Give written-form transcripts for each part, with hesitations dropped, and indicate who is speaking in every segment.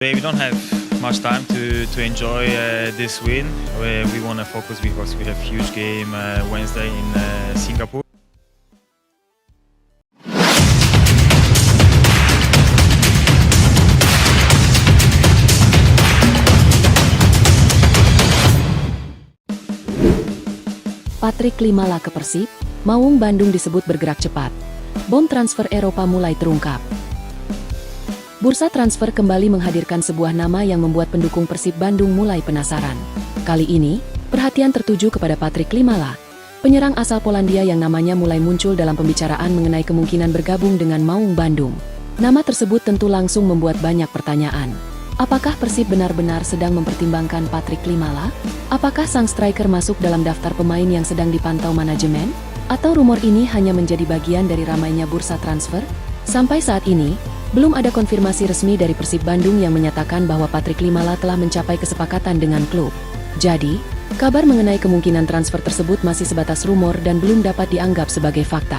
Speaker 1: We don't have much time to enjoy this win. We want to focus because we have huge game Wednesday in Singapore.
Speaker 2: Patrick Klimala ke Persib, Maung Bandung disebut bergerak cepat. Bom transfer Eropa mulai terungkap. Bursa transfer kembali menghadirkan sebuah nama yang membuat pendukung Persib Bandung mulai penasaran. Kali ini, perhatian tertuju kepada Patrick Klimala, penyerang asal Polandia yang namanya mulai muncul dalam pembicaraan mengenai kemungkinan bergabung dengan Maung Bandung. Nama tersebut tentu langsung membuat banyak pertanyaan. Apakah Persib benar-benar sedang mempertimbangkan Patrick Klimala? Apakah sang striker masuk dalam daftar pemain yang sedang dipantau manajemen? Atau rumor ini hanya menjadi bagian dari ramainya bursa transfer? Sampai saat ini, belum ada konfirmasi resmi dari Persib Bandung yang menyatakan bahwa Patrick Klimala telah mencapai kesepakatan dengan klub. Jadi, kabar mengenai kemungkinan transfer tersebut masih sebatas rumor dan belum dapat dianggap sebagai fakta.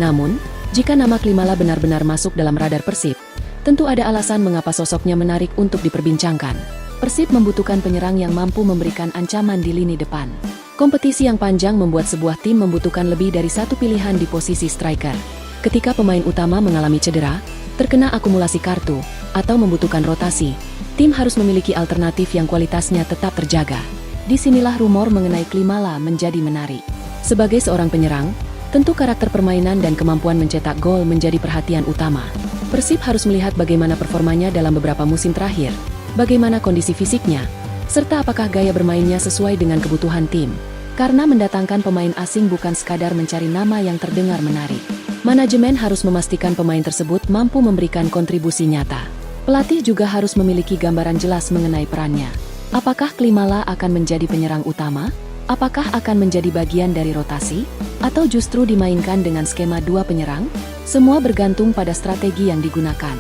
Speaker 2: Namun, jika nama Klimala benar-benar masuk dalam radar Persib, tentu ada alasan mengapa sosoknya menarik untuk diperbincangkan. Persib membutuhkan penyerang yang mampu memberikan ancaman di lini depan. Kompetisi yang panjang membuat sebuah tim membutuhkan lebih dari satu pilihan di posisi striker. Ketika pemain utama mengalami cedera, terkena akumulasi kartu, atau membutuhkan rotasi, tim harus memiliki alternatif yang kualitasnya tetap terjaga. Disinilah rumor mengenai Klimala menjadi menarik. Sebagai seorang penyerang, tentu karakter permainan dan kemampuan mencetak gol menjadi perhatian utama. Persib harus melihat bagaimana performanya dalam beberapa musim terakhir, bagaimana kondisi fisiknya, serta apakah gaya bermainnya sesuai dengan kebutuhan tim. Karena mendatangkan pemain asing bukan sekadar mencari nama yang terdengar menarik. Manajemen harus memastikan pemain tersebut mampu memberikan kontribusi nyata. Pelatih juga harus memiliki gambaran jelas mengenai perannya. Apakah Klimala akan menjadi penyerang utama? Apakah akan menjadi bagian dari rotasi? Atau justru dimainkan dengan skema dua penyerang? Semua bergantung pada strategi yang digunakan.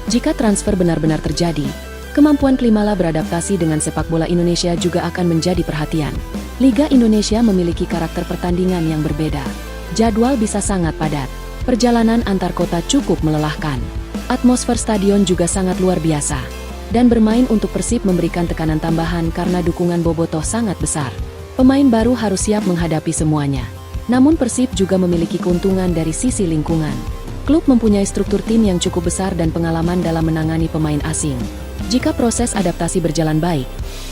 Speaker 2: Jika transfer benar-benar terjadi, kemampuan Klimala beradaptasi dengan sepak bola Indonesia juga akan menjadi perhatian. Liga Indonesia memiliki karakter pertandingan yang berbeda. Jadwal bisa sangat padat. Perjalanan antar kota cukup melelahkan. Atmosfer stadion juga sangat luar biasa. Dan bermain untuk Persib memberikan tekanan tambahan karena dukungan bobotoh sangat besar. Pemain baru harus siap menghadapi semuanya. Namun Persib juga memiliki keuntungan dari sisi lingkungan. Klub mempunyai struktur tim yang cukup besar dan pengalaman dalam menangani pemain asing. Jika proses adaptasi berjalan baik,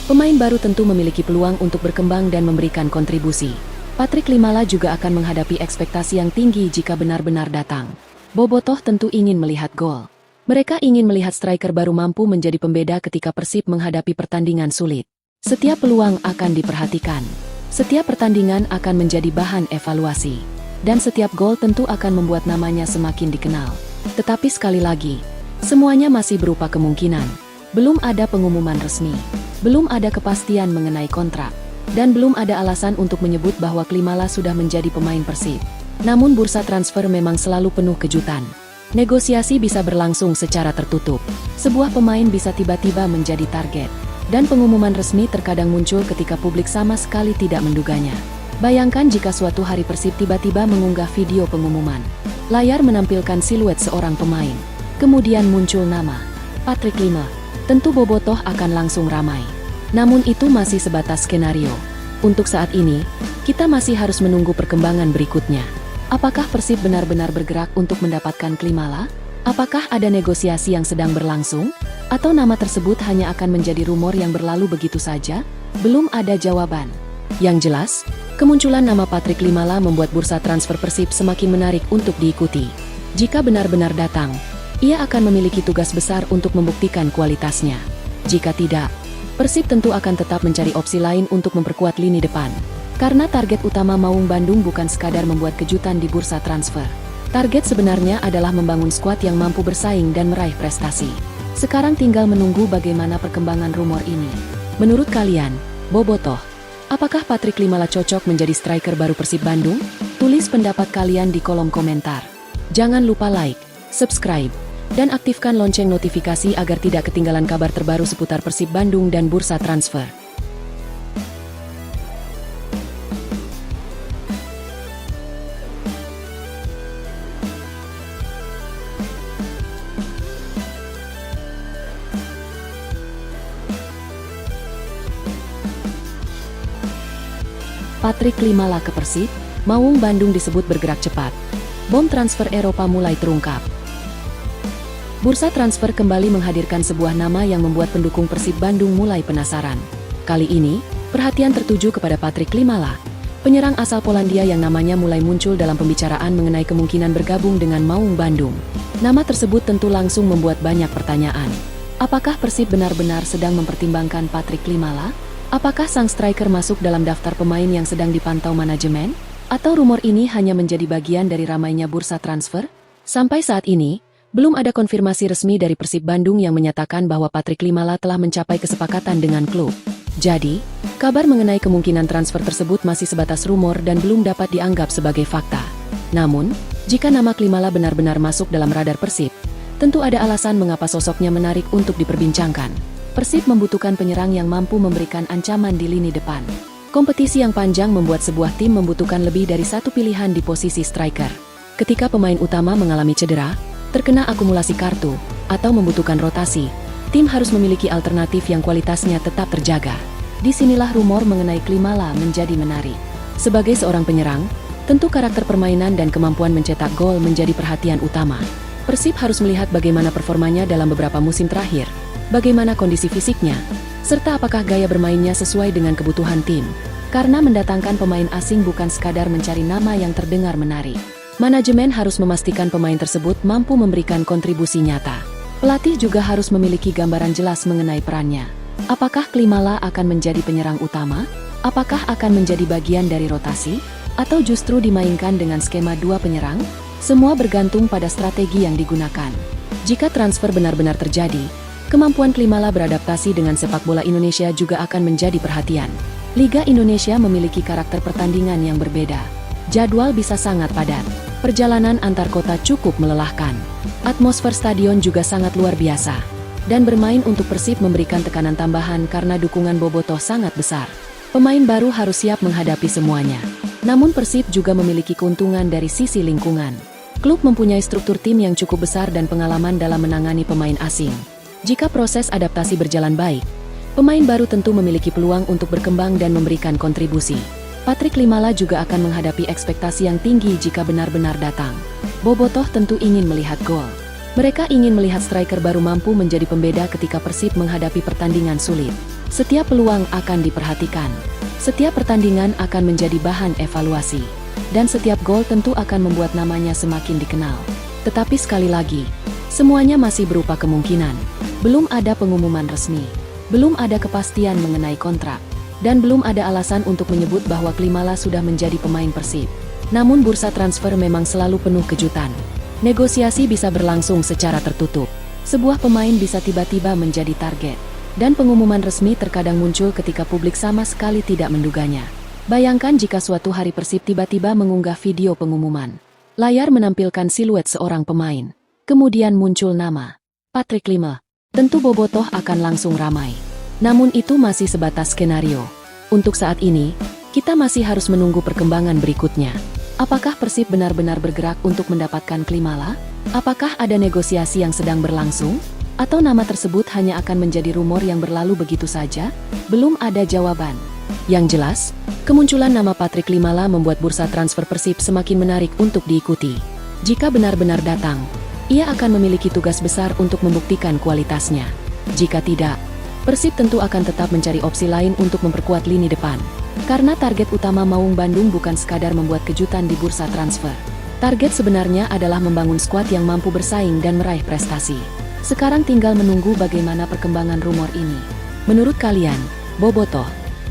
Speaker 2: pemain baru tentu memiliki peluang untuk berkembang dan memberikan kontribusi. Patrick Klimala juga akan menghadapi ekspektasi yang tinggi jika benar-benar datang. Bobotoh tentu ingin melihat gol. Mereka ingin melihat striker baru mampu menjadi pembeda ketika Persib menghadapi pertandingan sulit. Setiap peluang akan diperhatikan. Setiap pertandingan akan menjadi bahan evaluasi. Dan setiap gol tentu akan membuat namanya semakin dikenal. Tetapi sekali lagi, semuanya masih berupa kemungkinan. Belum ada pengumuman resmi. Belum ada kepastian mengenai kontrak. Dan belum ada alasan untuk menyebut bahwa Klimala sudah menjadi pemain Persib. Namun bursa transfer memang selalu penuh kejutan. Negosiasi bisa berlangsung secara tertutup. Sebuah pemain bisa tiba-tiba menjadi target. Dan pengumuman resmi terkadang muncul ketika publik sama sekali tidak menduganya. Bayangkan jika suatu hari Persib tiba-tiba mengunggah video pengumuman. Layar menampilkan siluet seorang pemain. Kemudian muncul nama Patrick Klimala. Tentu bobotoh akan langsung ramai. Namun itu masih sebatas skenario. Untuk saat ini, kita masih harus menunggu perkembangan berikutnya. Apakah Persib benar-benar bergerak untuk mendapatkan Klimala? Apakah ada negosiasi yang sedang berlangsung? Atau nama tersebut hanya akan menjadi rumor yang berlalu begitu saja? Belum ada jawaban. Yang jelas, kemunculan nama Patrick Klimala membuat bursa transfer Persib semakin menarik untuk diikuti. Jika benar-benar datang, ia akan memiliki tugas besar untuk membuktikan kualitasnya. Jika tidak, Persib tentu akan tetap mencari opsi lain untuk memperkuat lini depan. Karena target utama Maung Bandung bukan sekadar membuat kejutan di bursa transfer. Target sebenarnya adalah membangun skuad yang mampu bersaing dan meraih prestasi. Sekarang tinggal menunggu bagaimana perkembangan rumor ini. Menurut kalian, bobotoh, apakah Patrick Klimala cocok menjadi striker baru Persib Bandung? Tulis pendapat kalian di kolom komentar. Jangan lupa like, subscribe, dan aktifkan lonceng notifikasi agar tidak ketinggalan kabar terbaru seputar Persib Bandung dan bursa transfer. Patrick Klimala ke Persib, Maung Bandung disebut bergerak cepat. Bom transfer Eropa mulai terungkap. Bursa transfer kembali menghadirkan sebuah nama yang membuat pendukung Persib Bandung mulai penasaran. Kali ini, perhatian tertuju kepada Patrick Klimala, penyerang asal Polandia yang namanya mulai muncul dalam pembicaraan mengenai kemungkinan bergabung dengan Maung Bandung. Nama tersebut tentu langsung membuat banyak pertanyaan. Apakah Persib benar-benar sedang mempertimbangkan Patrick Klimala? Apakah sang striker masuk dalam daftar pemain yang sedang dipantau manajemen? Atau rumor ini hanya menjadi bagian dari ramainya bursa transfer? Sampai saat ini, belum ada konfirmasi resmi dari Persib Bandung yang menyatakan bahwa Patrick Klimala telah mencapai kesepakatan dengan klub. Jadi, kabar mengenai kemungkinan transfer tersebut masih sebatas rumor dan belum dapat dianggap sebagai fakta. Namun, jika nama Klimala benar-benar masuk dalam radar Persib, tentu ada alasan mengapa sosoknya menarik untuk diperbincangkan. Persib membutuhkan penyerang yang mampu memberikan ancaman di lini depan. Kompetisi yang panjang membuat sebuah tim membutuhkan lebih dari satu pilihan di posisi striker. Ketika pemain utama mengalami cedera, terkena akumulasi kartu, atau membutuhkan rotasi, tim harus memiliki alternatif yang kualitasnya tetap terjaga. Disinilah rumor mengenai Klimala menjadi menarik. Sebagai seorang penyerang, tentu karakter permainan dan kemampuan mencetak gol menjadi perhatian utama. Persib harus melihat bagaimana performanya dalam beberapa musim terakhir, bagaimana kondisi fisiknya, serta apakah gaya bermainnya sesuai dengan kebutuhan tim. Karena mendatangkan pemain asing bukan sekadar mencari nama yang terdengar menarik. Manajemen harus memastikan pemain tersebut mampu memberikan kontribusi nyata. Pelatih juga harus memiliki gambaran jelas mengenai perannya. Apakah Klimala akan menjadi penyerang utama? Apakah akan menjadi bagian dari rotasi? Atau justru dimainkan dengan skema 2 penyerang? Semua bergantung pada strategi yang digunakan. Jika transfer benar-benar terjadi, kemampuan Klimala beradaptasi dengan sepak bola Indonesia juga akan menjadi perhatian. Liga Indonesia memiliki karakter pertandingan yang berbeda. Jadwal bisa sangat padat. Perjalanan antar kota cukup melelahkan. Atmosfer stadion juga sangat luar biasa. Dan bermain untuk Persib memberikan tekanan tambahan karena dukungan bobotoh sangat besar. Pemain baru harus siap menghadapi semuanya. Namun Persib juga memiliki keuntungan dari sisi lingkungan. Klub mempunyai struktur tim yang cukup besar dan pengalaman dalam menangani pemain asing. Jika proses adaptasi berjalan baik, pemain baru tentu memiliki peluang untuk berkembang dan memberikan kontribusi. Patrick Klimala juga akan menghadapi ekspektasi yang tinggi jika benar-benar datang. Bobotoh tentu ingin melihat gol. Mereka ingin melihat striker baru mampu menjadi pembeda ketika Persib menghadapi pertandingan sulit. Setiap peluang akan diperhatikan. Setiap pertandingan akan menjadi bahan evaluasi. Dan setiap gol tentu akan membuat namanya semakin dikenal. Tetapi sekali lagi, semuanya masih berupa kemungkinan. Belum ada pengumuman resmi, belum ada kepastian mengenai kontrak, dan belum ada alasan untuk menyebut bahwa Klimala sudah menjadi pemain Persib. Namun bursa transfer memang selalu penuh kejutan. Negosiasi bisa berlangsung secara tertutup. Sebuah pemain bisa tiba-tiba menjadi target. Dan pengumuman resmi terkadang muncul ketika publik sama sekali tidak menduganya. Bayangkan jika suatu hari Persib tiba-tiba mengunggah video pengumuman. Layar menampilkan siluet seorang pemain. Kemudian muncul nama Patrick Klimala. Tentu bobotoh akan langsung ramai. Namun itu masih sebatas skenario. Untuk saat ini, kita masih harus menunggu perkembangan berikutnya. Apakah Persib benar-benar bergerak untuk mendapatkan Klimala? Apakah ada negosiasi yang sedang berlangsung? Atau nama tersebut hanya akan menjadi rumor yang berlalu begitu saja? Belum ada jawaban. Yang jelas, kemunculan nama Patrick Klimala membuat bursa transfer Persib semakin menarik untuk diikuti. Jika benar-benar datang, ia akan memiliki tugas besar untuk membuktikan kualitasnya. Jika tidak, Persib tentu akan tetap mencari opsi lain untuk memperkuat lini depan. Karena target utama Maung Bandung bukan sekadar membuat kejutan di bursa transfer. Target sebenarnya adalah membangun skuad yang mampu bersaing dan meraih prestasi. Sekarang tinggal menunggu bagaimana perkembangan rumor ini. Menurut kalian, bobotoh,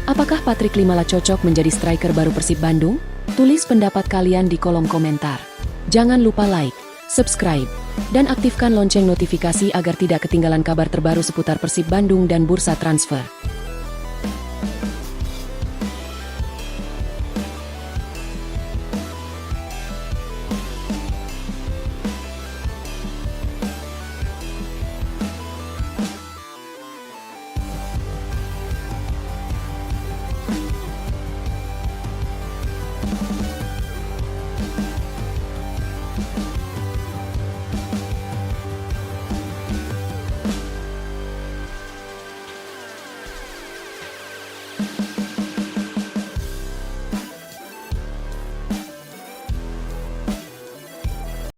Speaker 2: apakah Patrick Klimala cocok menjadi striker baru Persib Bandung? Tulis pendapat kalian di kolom komentar. Jangan lupa like, subscribe, dan aktifkan lonceng notifikasi agar tidak ketinggalan kabar terbaru seputar Persib Bandung dan bursa transfer.